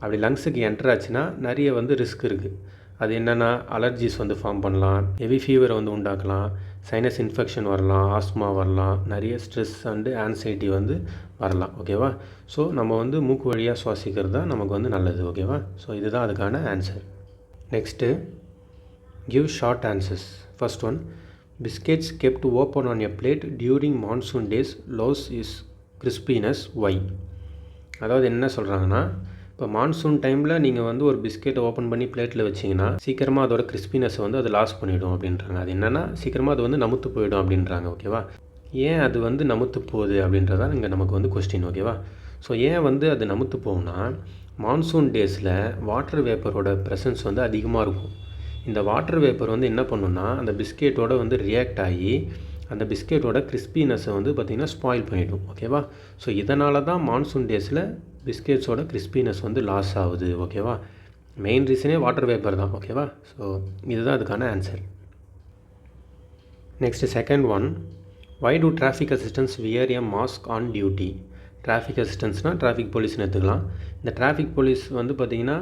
அப்படி லங்ஸுக்கு என்டர் ஆச்சுன்னா நிறைய வந்து ரிஸ்க் இருக்குது. அது என்னென்னா அலர்ஜிஸ் வந்து ஃபார்ம் பண்ணலாம், ஹெவி ஃபீவரை வந்து உண்டாக்கலாம், சைனஸ் இன்ஃபெக்ஷன் வரலாம், ஆஸ்மா வரலாம், நிறைய ஸ்ட்ரெஸ் அண்டு ஆன்சைட்டி வந்து வரலாம். ஓகேவா? ஸோ நம்ம வந்து மூக்கு வழியாக சுவாசிக்கிறது தான் நமக்கு வந்து நல்லது. ஓகேவா? ஸோ இதுதான் அதுக்கான answer. Next give short answers. First one, biscuits kept open on a plate during monsoon days loses crispiness why. அதாவது என்ன சொல்கிறாங்கன்னா, இப்போ மான்சூன் டைமில் நீங்கள் வந்து ஒரு பிஸ்கெட்டை ஓப்பன் பண்ணி பிளேட்டில் வச்சிங்கன்னா சீக்கிரமாக அதோட கிறிஸ்பினஸை வந்து அது லாஸ் பண்ணிவிடும் அப்படின்றாங்க. அது என்னென்னா சீக்கிரமாக அது வந்து நமுத்து போயிடும் அப்படின்றாங்க. ஓகேவா? ஏன் அது வந்து நமுத்து போகுது அப்படின்றதான் இங்கே நமக்கு வந்து கொஸ்டின். ஓகேவா? ஸோ ஏன் வந்து அது நமுத்து போகும்னா, மான்சூன் டேஸில் வாட்டர் வேப்பரோட ப்ரெசன்ஸ் வந்து அதிகமாக இருக்கும். இந்த வாட்டர் வேப்பர் வந்து என்ன பண்ணுன்னா அந்த பிஸ்கெட்டோட வந்து ரியாக்ட் ஆகி அந்த பிஸ்கெட்டோட கிறிஸ்பினஸை வந்து பார்த்திங்கன்னா ஸ்பாயில் பண்ணிவிடும். ஓகேவா? ஸோ இதனால தான் மான்சூன் டேஸில் பிஸ்கெட்ஸோட கிறிஸ்பினஸ் வந்து லாஸ் ஆகுது. ஓகேவா? மெயின் ரீசனே வாட்டர் வேப்பர் தான். ஓகேவா? ஸோ இதுதான் அதுக்கான answer. Next second one, why do traffic assistants wear a mask on duty. Traffic அசிஸ்டன்ஸ்னால் டிராஃபிக் போலீஸ்னு எடுத்துக்கலாம். இந்த டிராஃபிக் போலீஸ் வந்து பார்த்திங்கன்னா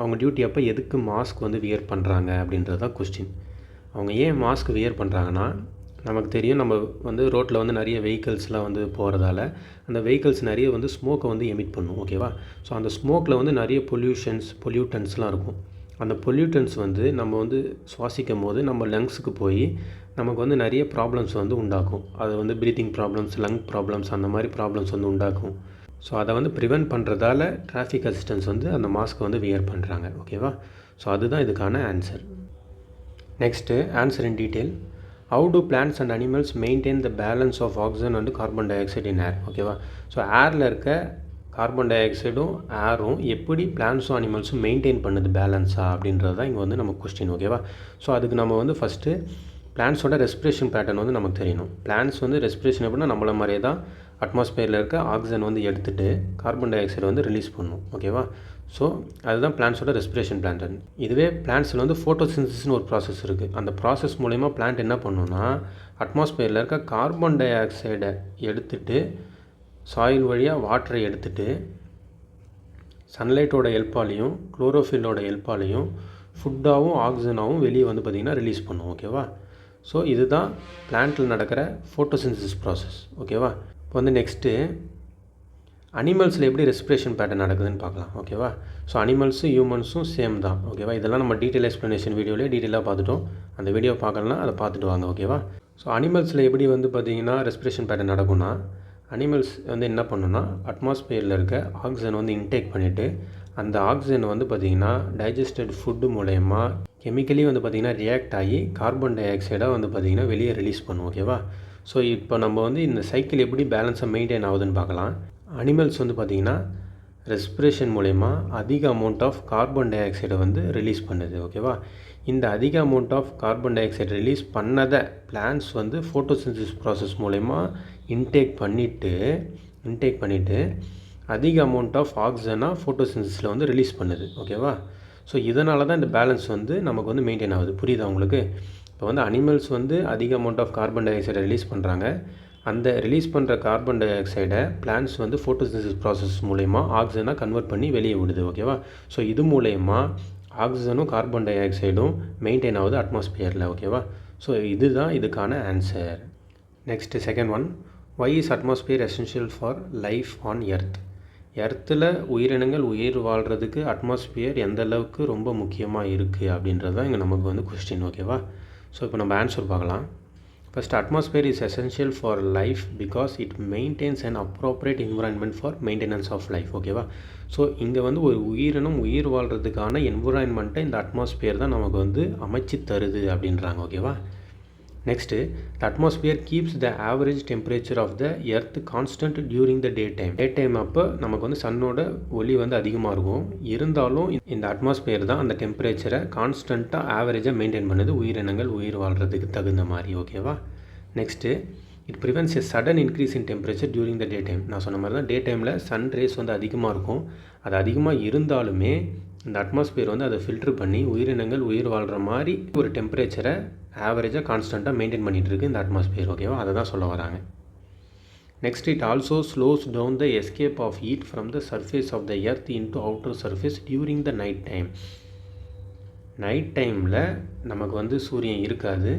அவங்க டியூட்டி அப்போ எதுக்கு மாஸ்க் வந்து வியர் பண்ணுறாங்க அப்படின்றது தான் கொஸ்டின். அவங்க ஏன் மாஸ்க் வியர் பண்ணுறாங்கன்னா, நமக்கு தெரியும் நம்ம வந்து ரோட்டில் வந்து நிறைய வெஹிக்கிள்ஸ்லாம் வந்து போகிறதால அந்த வெஹிக்கிள்ஸ் நிறைய வந்து ஸ்மோக்கை வந்து எமிட் பண்ணும். ஓகேவா? ஸோ அந்த ஸ்மோக்கில் வந்து நிறைய பொல்யூட்டன்ஸ்லாம் இருக்கும். அந்த பொல்யூட்டன்ஸ் வந்து நம்ம வந்து சுவாசிக்கும் போது நம்ம லங்ஸுக்கு போய் நமக்கு வந்து நிறைய ப்ராப்ளம்ஸ் வந்து உண்டாக்கும். அது வந்து ப்ரீத்திங் ப்ராப்ளம்ஸ், லங் ப்ராப்ளம்ஸ், அந்த மாதிரி ப்ராப்ளம்ஸ் வந்து உண்டாக்கும். ஸோ அதை வந்து ப்ரிவென்ட் பண்ணுறதால டிராஃபிக் அசிஸ்டன்ஸ் வந்து அந்த மாஸ்க்கை வந்து வியர் பண்ணுறாங்க. ஓகேவா? ஸோ அதுதான் இதுக்கான answer. Next answer in detail. How do plants and animals maintain the balance of oxygen and carbon dioxide in air. ஓகேவா? ஸோ ஏரில் இருக்க கார்பன் டை ஆக்சைடும் ஏரும் எப்படி பிளான்ட்ஸும் அனிமல்ஸும் மெயின்டைன் பண்ணுது பேலன்ஸாக அப்படின்றது தான் இங்கே வந்து நம்ம கொஸ்டின். ஓகேவா? ஸோ அதுக்கு நம்ம வந்து ஃபஸ்ட்டு பிளான்ட்ஸோட ரெஸ்பிரேஷன் பேட்டர்ன் வந்து நமக்கு தெரியணும். பிளான்ட்ஸ் வந்து ரெஸ்பிரேஷன் எப்படின்னா நம்மள மாதிரியே தான் அட்மாஸ்பியரில் இருக்க ஆக்சிஜன் வந்து எடுத்துகிட்டு கார்பன் டை ஆக்சைடு வந்து ரிலீஸ் பண்ணும். ஓகேவா? ஸோ அதுதான் பிளான்ட்ஸோட ரெஸ்பிரேஷன் பேட்டர்ன். இதுவே பிளான்ட்ஸில் வந்து ஃபோட்டோசிந்தசிஸ்னு ஒரு ப்ராசஸ் இருக்குது. அந்த ப்ராசஸ் மூலயமா பிளான்ட் என்ன பண்ணுன்னா அட்மாஸ்பியரில் இருக்க கார்பன் டை ஆக்சைடை எடுத்துகிட்டு சாயில் வழியாக வாட்டரை எடுத்துகிட்டு சன்லைட்டோட ஹெல்ப்பாலையும் குளோரோஃபில்லோட ஹெல்ப்பாலையும் ஃபுட்டாகவும் ஆக்சிஜனாகவும் வெளியே வந்து பார்த்திங்கன்னா ரிலீஸ் பண்ணும். ஓகேவா? ஸோ இதுதான் பிளான்ட்டில் நடக்கிற ஃபோட்டோசிந்தசிஸ் ப்ராசஸ். ஓகேவா? இப்போ வந்து நெக்ஸ்ட்டு அனிமல்ஸில் எப்படி ரெஸ்பிரேஷன் பேட்டர்ன் நடக்குதுன்னு பார்க்கலாம். ஓகேவா? ஸோ அனிமல்ஸும் ஹியூமன்ஸும் சேம் தான். ஓகேவா? இதெல்லாம் நம்ம டீட்டெயில் எக்ஸ்ப்ளனேஷன் வீடியோவிலே டீட்டெயிலாக பார்த்துட்டோம். அந்த வீடியோ பார்க்கலன்னா அதை பார்த்துட்டு வாங்க. ஓகேவா? ஸோ அனிமல்ஸில் எப்படி வந்து பார்த்திங்கன்னா ரெஸ்பிரேஷன் பேட்டர்ன் நடக்கும்னா, அனிமல்ஸ் வந்து என்ன பண்ணுன்னா அட்மாஸ்பியரில் இருக்க ஆக்சிஜன் வந்து இன்டேக் பண்ணிவிட்டு அந்த ஆக்சிஜன் வந்து பார்த்திங்கன்னா டைஜஸ்டட் ஃபுட்டு மூலயமா கெமிக்கலி வந்து பார்த்திங்கன்னா ரியாக்ட் ஆகி கார்பன் டை ஆக்சைடாக வந்து பார்த்திங்கன்னா வெளியே ரிலீஸ் பண்ணும். ஓகேவா? ஸோ இப்போ நம்ம வந்து இந்த சைக்கிள் எப்படி பேலன்ஸாக மெயின்டைன் ஆகுதுன்னு பார்க்கலாம். அனிமல்ஸ் வந்து பார்த்திங்கன்னா ரெஸ்பிரேஷன் மூலயமா அதிக அமௌண்ட் ஆஃப் கார்பன் டை ஆக்சைடை வந்து ரிலீஸ் பண்ணுது. ஓகேவா? இந்த அதிக amount of carbon dioxide release பண்ணதை பிளான்ட்ஸ் வந்து ஃபோட்டோசிந்தசிஸ் ப்ராசஸ் மூலயமா இன்டேக் பண்ணிவிட்டு அதிக அமௌண்ட் ஆஃப் ஆக்சிஜனாக ஃபோட்டோசிந்தசிஸில் வந்து ரிலீஸ் பண்ணுது. ஓகேவா? ஸோ இதனால தான் இந்த பேலன்ஸ் வந்து நமக்கு வந்து மெயின்டைன் ஆகுது. புரியுதா உங்களுக்கு? இப்போ வந்து அனிமல்ஸ் வந்து அதிக அமௌண்ட் ஆஃப் கார்பன் டை ஆக்சைடை ரிலீஸ் பண்ணுறாங்க. அந்த ரிலீஸ் பண்ணுற கார்பன் டை ஆக்சைடை பிளான்ட்ஸ் வந்து ஃபோட்டோசிந்தசிஸ் ப்ராசஸ் மூலயமா ஆக்சிஜனாக கன்வெர்ட் பண்ணி வெளியே விடுது. ஓகேவா? ஸோ இது மூலயமா ஆக்சிஜனும் கார்பன் டை ஆக்சைடும் மெயின்டைன் ஆகுது அட்மாஸ்பியரில். ஓகேவா? ஸோ இதுதான் இதுக்கான answer. Next second one, why is atmosphere essential for life on earth. எர்த்தில் உயிரினங்கள் உயிர் வாழ்கிறதுக்கு அட்மாஸ்பியர் எந்த அளவுக்கு ரொம்ப முக்கியமாக இருக்குது அப்படின்றது தான் இங்கே நமக்கு வந்து கொஸ்டின். ஓகேவா? ஸோ இப்போ நம்ம ஆன்சர் பார்க்கலாம். First, atmosphere is essential for life because it maintains an appropriate environment for maintenance of life. ஓகேவா? ஸோ இங்கே வந்து ஒரு உயிரினம் உயிர் வாழ்கிறதுக்கான என்விரான்மெண்ட்டை இந்த அட்மாஸ்பியர் தான் நமக்கு வந்து அமைச்சு தருது அப்படின்றாங்க. ஓகேவா? Next the atmosphere keeps the average temperature of the earth constant during the day time அப்போ நமக்கு வந்து சன்னோட ஒளி வந்து அதிகமாக இருக்கும். இருந்தாலும் இந்த அட்மாஸ்பியர் தான் அந்த டெம்பரேச்சரை கான்ஸ்டண்ட்டாக ஆவரேஜாக மெயின்டைன் பண்ணுது உயிரினங்கள் உயிர் வாழ்கிறதுக்கு தகுந்த மாதிரி. ஓகேவா? Next it prevents a sudden increase in temperature during the day time. நான் சொன்ன மாதிரி தான் டே டைமில் சன் ரேஸ் வந்து அதிகமாக இருக்கும். அது அதிகமாக இருந்தாலுமே இந்த அட்மாஸ்பியர் வந்து அதை ஃபில்ட்ரு பண்ணி உயிரினங்கள் உயிர் வாழ்கிற மாதிரி ஒரு டெம்பரேச்சரை ஆவரேஜாக கான்ஸ்டண்ட்டாக மெயின்டைன் பண்ணிகிட்டு இருக்குது இந்த அட்மாஸ்பியர். ஓகேவா? அதை தான் சொல்ல வராங்க. Next it also slows down the escape of heat from the surface of the earth into outer surface during the night time. Night டைமில் நமக்கு வந்து சூரியன் இருக்காது.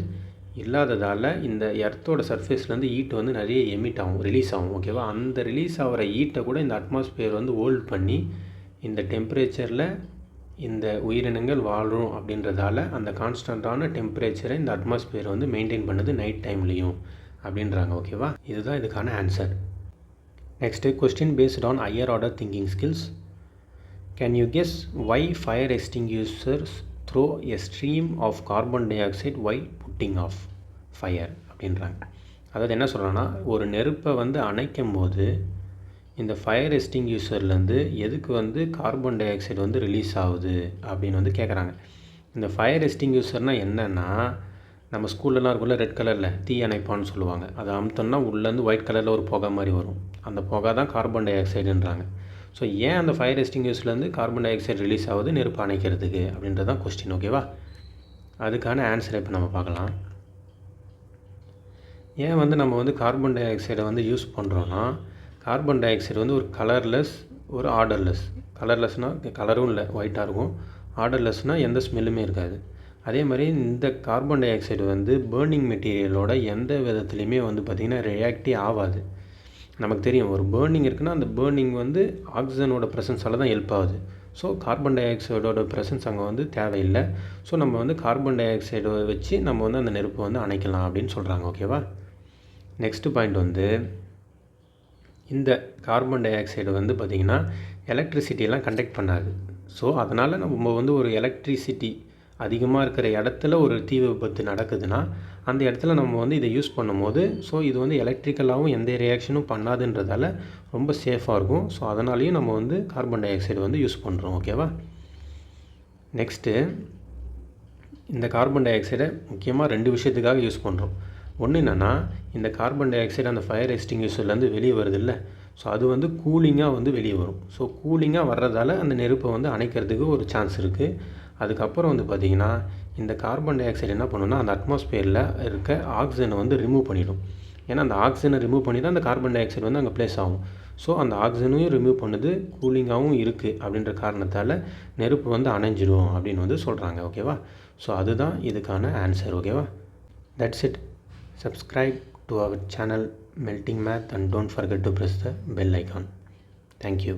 இல்லாததால் இந்த எர்த்தோட சர்ஃபேஸ்லேருந்து ஹீட் வந்து நிறைய எமிட் ஆகும், ரிலீஸ் ஆகும். ஓகேவா? அந்த ரிலீஸ் ஆகிற ஹீட்டை கூட இந்த அட்மாஸ்பியர் வந்து ஹோல்ட் பண்ணி இந்த டெம்பரேச்சரில் இந்த உயிரினங்கள் வாழும் அப்படின்றதால அந்த கான்ஸ்டண்ட்டான டெம்பரேச்சரை இந்த அட்மாஸ்பியர் வந்து மெயின்டைன் பண்ணுது நைட் டைம்லேயும் அப்படின்றாங்க. ஓகேவா? இதுதான் இதுக்கான answer. Next question based on higher order thinking skills. Can you guess why fire extinguishers throw a stream of carbon dioxide why putting off fire அப்படின்றாங்க. அதாவது என்ன சொல்கிறேன்னா, ஒரு நெருப்பை வந்து அணைக்கும் போது இந்த ஃபயர் எக்ஸ்டிங்யூசர்லேருந்து எதுக்கு வந்து கார்பன் டை ஆக்சைடு வந்து ரிலீஸ் ஆகுது அப்படின்னு வந்து கேட்குறாங்க. இந்த ஃபயர் எக்ஸ்டிங்யூசர்னால் என்னென்னா, நம்ம ஸ்கூல்லலாம் இருக்குள்ள ரெட் கலரில் தீ அணைப்பான்னு சொல்லுவாங்க. அதை அமுத்தோம்னா உள்ளேருந்து ஒயிட் கலரில் ஒரு புகை மாதிரி வரும். அந்த புகை தான் கார்பன் டை ஆக்சைடுன்றாங்க. ஸோ ஏன் அந்த ஃபயர் எக்ஸ்டிங்யூசர்லேருந்து கார்பன் டை ஆக்சைடு ரிலீஸ் ஆகுது நெருப்பு அணைக்கிறதுக்கு அப்படின்றது தான் கொஸ்டின். ஓகேவா? அதுக்கான ஆன்சரை இப்போ நம்ம பார்க்கலாம். ஏன் வந்து நம்ம வந்து கார்பன் டை ஆக்சைடை வந்து யூஸ் பண்ணுறோன்னா, கார்பன் டை ஆக்சைடு வந்து ஒரு கலர்லெஸ், ஒரு ஆர்டர்லெஸ். கலர்லெஸ்னால் கலரும் இல்லை, ஒயிட்டாக இருக்கும். ஆர்டர்லெஸ்னால் எந்த ஸ்மெல்லுமே இருக்காது. அதே மாதிரி இந்த கார்பன் டை ஆக்சைடு வந்து பேர்னிங் மெட்டீரியலோட எந்த விதத்துலையுமே வந்து பார்த்திங்கன்னா ரியாக்டே ஆகாது. நமக்கு தெரியும், ஒரு பேர்னிங் இருக்குன்னா அந்த பேர்னிங் வந்து ஆக்சிஜனோட ப்ரெசன்ஸால் தான் ஹெல்ப் ஆகுது. ஸோ கார்பன் டை ஆக்சைடோட ப்ரெசன்ஸ் அங்கே வந்து தேவையில்லை. ஸோ நம்ம வந்து கார்பன் டை ஆக்சைடை வச்சு நம்ம வந்து அந்த நெருப்பை வந்து அணைக்கலாம் அப்படின்னு சொல்கிறாங்க. ஓகேவா? நெக்ஸ்ட்டு பாயிண்ட் வந்து, இந்த கார்பன் டை ஆக்சைடு வந்து பார்த்திங்கன்னா எலக்ட்ரிசிட்டியெல்லாம் கண்டக்ட் பண்ணாது. ஸோ அதனால் நம்ம வந்து ஒரு எலக்ட்ரிசிட்டி அதிகமாக இருக்கிற இடத்துல ஒரு தீ விபத்து நடக்குதுன்னா அந்த இடத்துல நம்ம வந்து இதை யூஸ் பண்ணும்போது இது வந்து எலக்ட்ரிக்கலாகவும் எந்த ரியாக்ஷனும் பண்ணாதுன்றதால ரொம்ப சேஃபாக இருக்கும். ஸோ அதனாலேயும் நம்ம வந்து கார்பன் டை ஆக்சைடு வந்து யூஸ் பண்ணுறோம். ஓகேவா? நெக்ஸ்ட்டு இந்த கார்பன் டை ஆக்சைடை முக்கியமாக 2 விஷயத்துக்காக யூஸ் பண்ணுறோம். ஒன்று என்னென்னா, இந்த கார்பன் டை ஆக்சைடு அந்த ஃபயர் எக்ஸ்டிங்யூஷர்லேருந்து வெளியே வருது இல்லை, ஸோ அது வந்து கூலிங்காக வந்து வெளியே வரும். ஸோ கூலிங்காக வர்றதால அந்த நெருப்பை வந்து அணைக்கிறதுக்கு ஒரு சான்ஸ் இருக்குது. அதுக்கப்புறம் வந்து பார்த்திங்கன்னா, இந்த கார்பன் டை ஆக்சைடு என்ன பண்ணுன்னா, அந்த அட்மாஸ்பியரில் இருக்க ஆக்சிஜனை வந்து ரிமூவ் பண்ணிடும். ஏன்னா அந்த ஆக்சிஜனை ரிமூவ் பண்ணி தான் அந்த கார்பன் டை ஆக்சைடு வந்து அங்கே ப்ளேஸ் ஆகும். ஸோ அந்த ஆக்சிஜனையும் ரிமூவ் பண்ணுது, கூலிங்காகவும் இருக்குது அப்படின்ற காரணத்தால் நெருப்பு வந்து அணைஞ்சிடும் அப்படின்னு வந்து சொல்கிறாங்க. ஓகேவா? ஸோ அதுதான் இதுக்கான ஆன்சர். ஓகேவா? That's it. Subscribe to our channel Melting Math and don't forget to press the bell icon. Thank you.